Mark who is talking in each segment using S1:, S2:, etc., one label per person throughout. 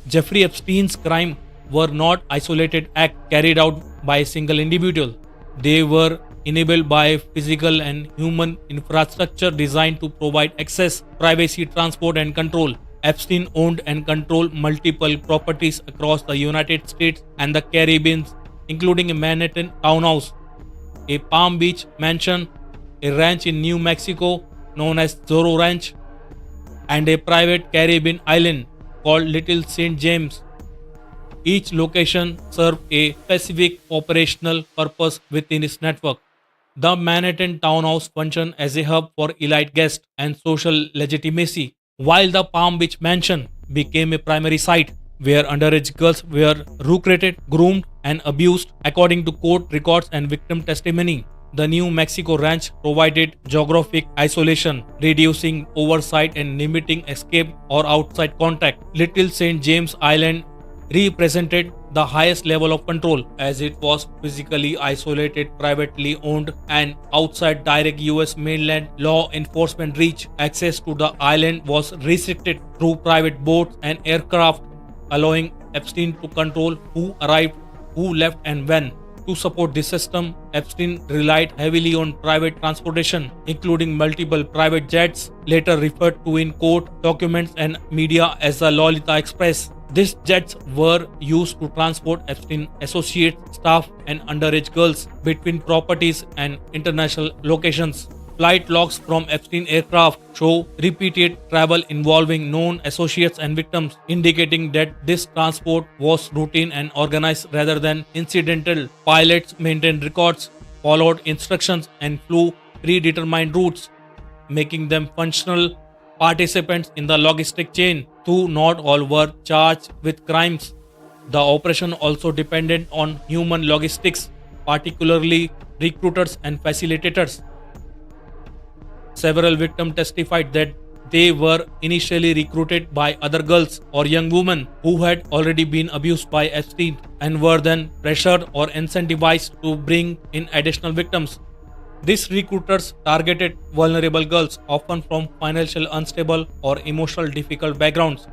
S1: Jeffrey Epstein's crimes were not isolated acts carried out by a single individual. They were enabled by physical and human infrastructure designed to provide access, privacy, transport, and control. Epstein owned and controlled multiple properties across the United States and the Caribbean, including a Manhattan townhouse, a Palm Beach mansion, a ranch in New Mexico known as Zorro Ranch, and a private Caribbean island called Little St. James. Each location served a specific operational purpose within its network. The Manhattan townhouse functioned as a hub for elite guests and social legitimacy, while the Palm Beach mansion became a primary site where underage girls were recruited, groomed, and abused, according to court records and victim testimony. The New Mexico ranch provided geographic isolation, reducing oversight and limiting escape or outside contact. Little St. James Island represented the highest level of control, as it was physically isolated, privately owned, and outside direct US mainland law enforcement reach. Access to the island was restricted through private boats and aircraft, allowing Epstein to control who arrived, who left, and when. To support this system, Epstein relied heavily on private transportation, including multiple private jets, later referred to in court documents and media as the Lolita Express. These jets were used to transport Epstein associates, staff, and underage girls between properties and international locations. Flight logs from Epstein aircraft show repeated travel involving known associates and victims, indicating that this transport was routine and organized rather than incidental. Pilots maintained records, followed instructions, and flew predetermined routes, making them functional participants in the logistic chain. Though not all were charged with crimes, the operation also depended on human logistics, particularly recruiters and facilitators. Several victims testified that they were initially recruited by other girls or young women who had already been abused by Epstein and were then pressured or incentivized to bring in additional victims. These recruiters targeted vulnerable girls, often from financially unstable or emotionally difficult backgrounds,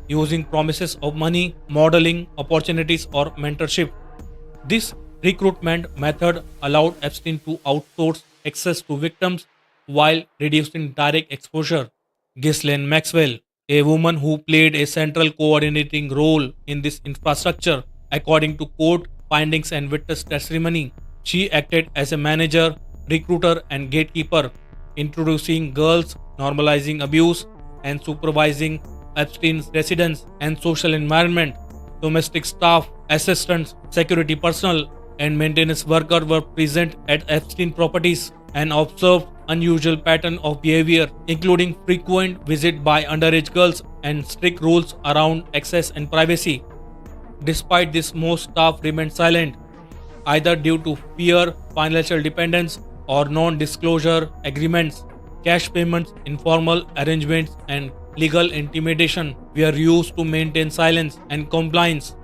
S1: using promises of money, modeling opportunities, or mentorship. This recruitment method allowed Epstein to outsource access to victims while reducing direct exposure. Ghislaine Maxwell, a woman who played a central coordinating role in this infrastructure, according to court findings and witness testimony. She acted as a manager, recruiter, and gatekeeper, introducing girls, normalizing abuse, and supervising Epstein's residence and social environment. Domestic staff, assistants, security personnel, and maintenance workers were present at Epstein properties and observed unusual pattern of behavior, including frequent visit by underage girls and strict rules around access and privacy. Despite this, most staff remained silent, either due to fear, financial dependence, or non-disclosure agreements. Cash payments, informal arrangements, and legal intimidation were used to maintain silence and compliance.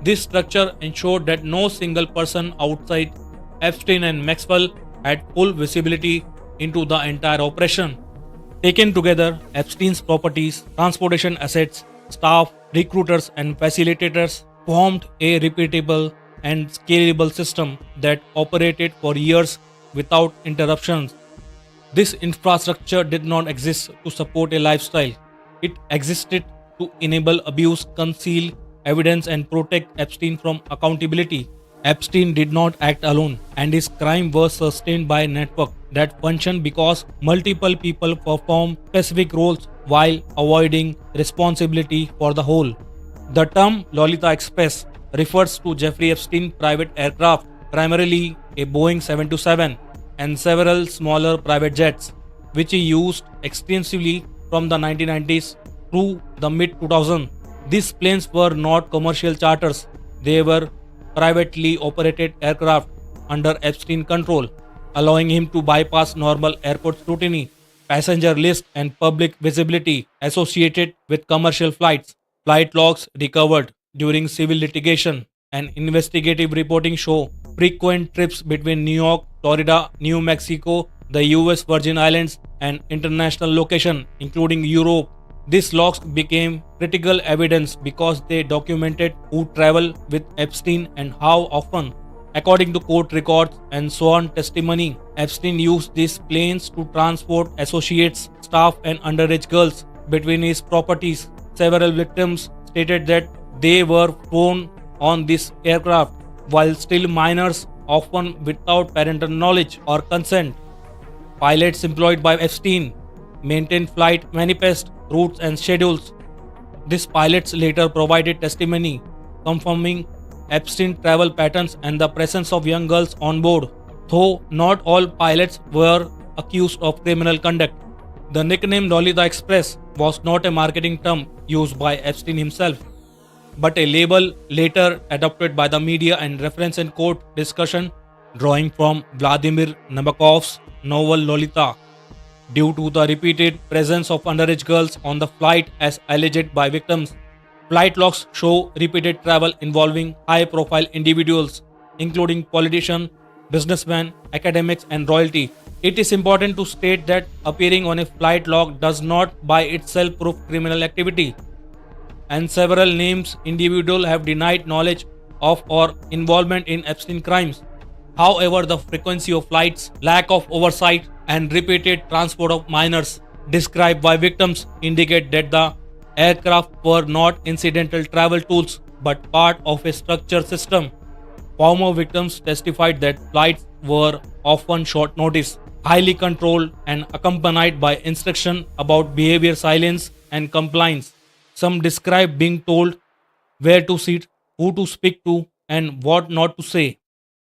S1: This structure ensured that no single person outside Epstein and Maxwell had full visibility into the entire operation. Taken together, Epstein's properties, transportation assets, staff, recruiters, and facilitators formed a repeatable and scalable system that operated for years without interruptions. This infrastructure did not exist to support a lifestyle. It existed to enable abuse, conceal evidence, and protect Epstein from accountability. Epstein did not act alone, and his crime was sustained by a network that functioned because multiple people performed specific roles while avoiding responsibility for the whole. The term Lolita Express refers to Jeffrey Epstein's private aircraft, primarily a Boeing 727 and several smaller private jets, which he used extensively from the 1990s through the mid-2000s. These planes were not commercial charters, they were privately operated aircraft under Epstein control, allowing him to bypass normal airport scrutiny, passenger list, and public visibility associated with commercial flights. Flight logs recovered during civil litigation and investigative reporting show frequent trips between New York, Florida, New Mexico, the US Virgin Islands, and international locations, including Europe, These logs became critical evidence because they documented who traveled with Epstein and how often. According to court records and sworn testimony, Epstein used these planes to transport associates, staff, and underage girls between his properties. Several victims stated that they were flown on this aircraft while still minors, often without parental knowledge or consent. Pilots employed by Epstein maintained flight manifest, routes, and schedules. These pilots later provided testimony confirming Epstein travel patterns and the presence of young girls on board. Though not all pilots were accused of criminal conduct, the nickname Lolita Express was not a marketing term used by Epstein himself, but a label later adopted by the media and reference in court discussion, drawing from Vladimir Nabokov's novel Lolita. Due to the repeated presence of underage girls on the flight as alleged by victims, flight logs show repeated travel involving high-profile individuals, including politicians, businessmen, academics, and royalty. It is important to state that appearing on a flight log does not by itself prove criminal activity, and several names individuals have denied knowledge of or involvement in Epstein crimes. However, the frequency of flights, lack of oversight, and repeated transport of minors described by victims indicate that the aircraft were not incidental travel tools but part of a structured system. Former victims testified that flights were often short notice, highly controlled, and accompanied by instruction about behavior, silence, and compliance. Some describe being told where to sit, who to speak to, and what not to say.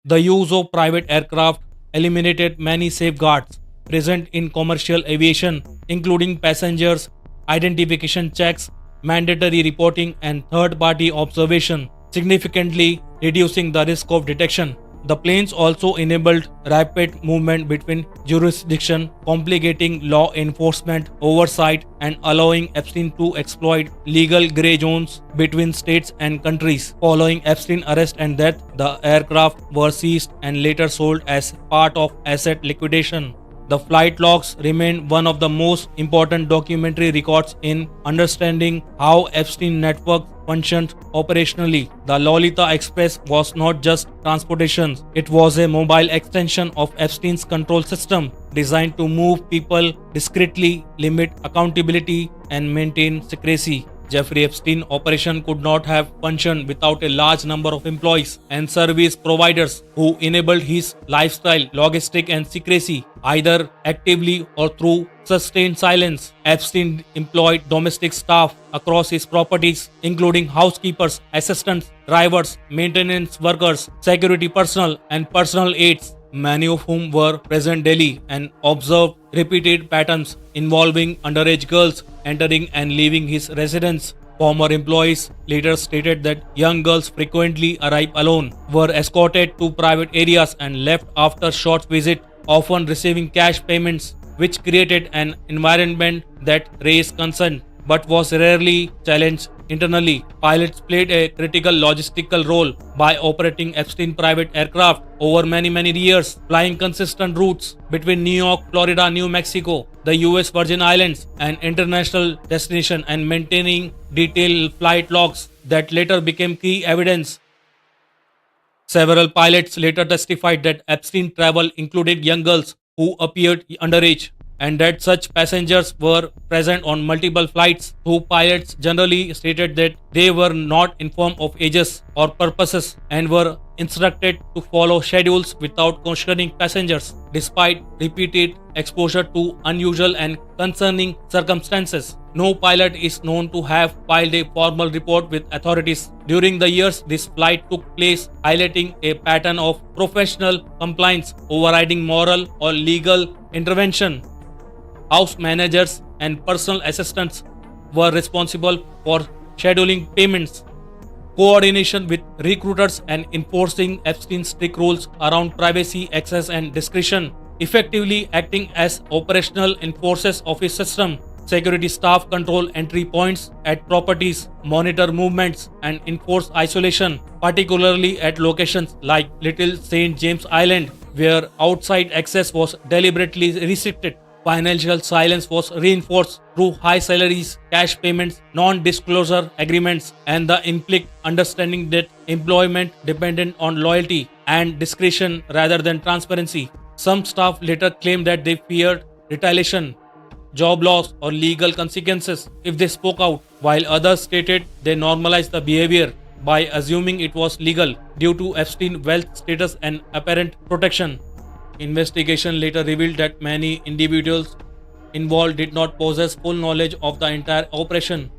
S1: The use of private aircraft eliminated many safeguards present in commercial aviation, including passengers, identification checks, mandatory reporting, and third party observation, significantly reducing the risk of detection. The planes also enabled rapid movement between jurisdictions, complicating law enforcement oversight and allowing Epstein to exploit legal gray zones between states and countries. Following Epstein's arrest and death, the aircraft were seized and later sold as part of asset liquidation. The flight logs remain one of the most important documentary records in understanding how Epstein network functioned operationally. The Lolita Express was not just transportation, it was a mobile extension of Epstein's control system designed to move people discreetly, limit accountability, and maintain secrecy. Jeffrey Epstein operation could not have functioned without a large number of employees and service providers who enabled his lifestyle, logistic, and secrecy, either actively or through sustained silence. Epstein employed domestic staff across his properties, including housekeepers, assistants, drivers, maintenance workers, security personnel, and personal aides, many of whom were present daily and observed repeated patterns involving underage girls entering and leaving his residence. Former employees later stated that young girls frequently arrived alone, were escorted to private areas, and left after short visits, often receiving cash payments, which created an environment that raised concern but was rarely challenged internally. Pilots played a critical logistical role by operating Epstein private aircraft over many years, flying consistent routes between New York, Florida, New Mexico, the US Virgin Islands, and international destinations, and maintaining detailed flight logs that later became key evidence. Several pilots later testified that Epstein travel included young girls who appeared underage, and that such passengers were present on multiple flights, though pilots generally stated that they were not informed of ages or purposes and were instructed to follow schedules without questioning passengers, despite repeated exposure to unusual and concerning circumstances. No pilot is known to have filed a formal report with authorities. During the years this flight took place, highlighting a pattern of professional compliance overriding moral or legal intervention. House managers and personal assistants were responsible for scheduling payments, coordination with recruiters, and enforcing Epstein's strict rules around privacy, access, and discretion, effectively acting as operational enforcers of his system. Security staff control entry points at properties, monitor movements, and enforce isolation, particularly at locations like Little St. James Island, where outside access was deliberately restricted. Financial silence was reinforced through high salaries, cash payments, non disclosure agreements, and the implicit understanding that employment depended on loyalty and discretion rather than transparency. Some staff later claimed that they feared retaliation, job loss, or legal consequences if they spoke out, while others stated they normalized the behavior by assuming it was legal due to Epstein's wealth status and apparent protection. Investigation later revealed that many individuals involved did not possess full knowledge of the entire operation,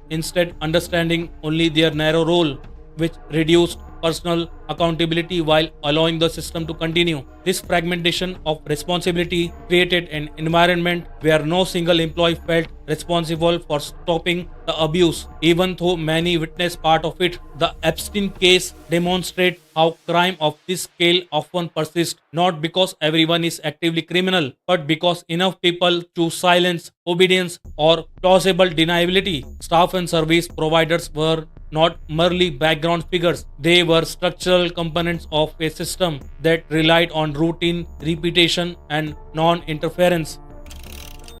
S1: instead understanding only their narrow role, which reduced personal accountability while allowing the system to continue. This fragmentation of responsibility created an environment where no single employee felt responsible for stopping the abuse, even though many witnessed part of it. The Epstein case demonstrates how crime of this scale often persists, not because everyone is actively criminal, but because enough people choose silence, obedience, or plausible deniability. Staff and service providers were not merely background figures, they were structural components of a system that relied on routine, repetition, and non interference.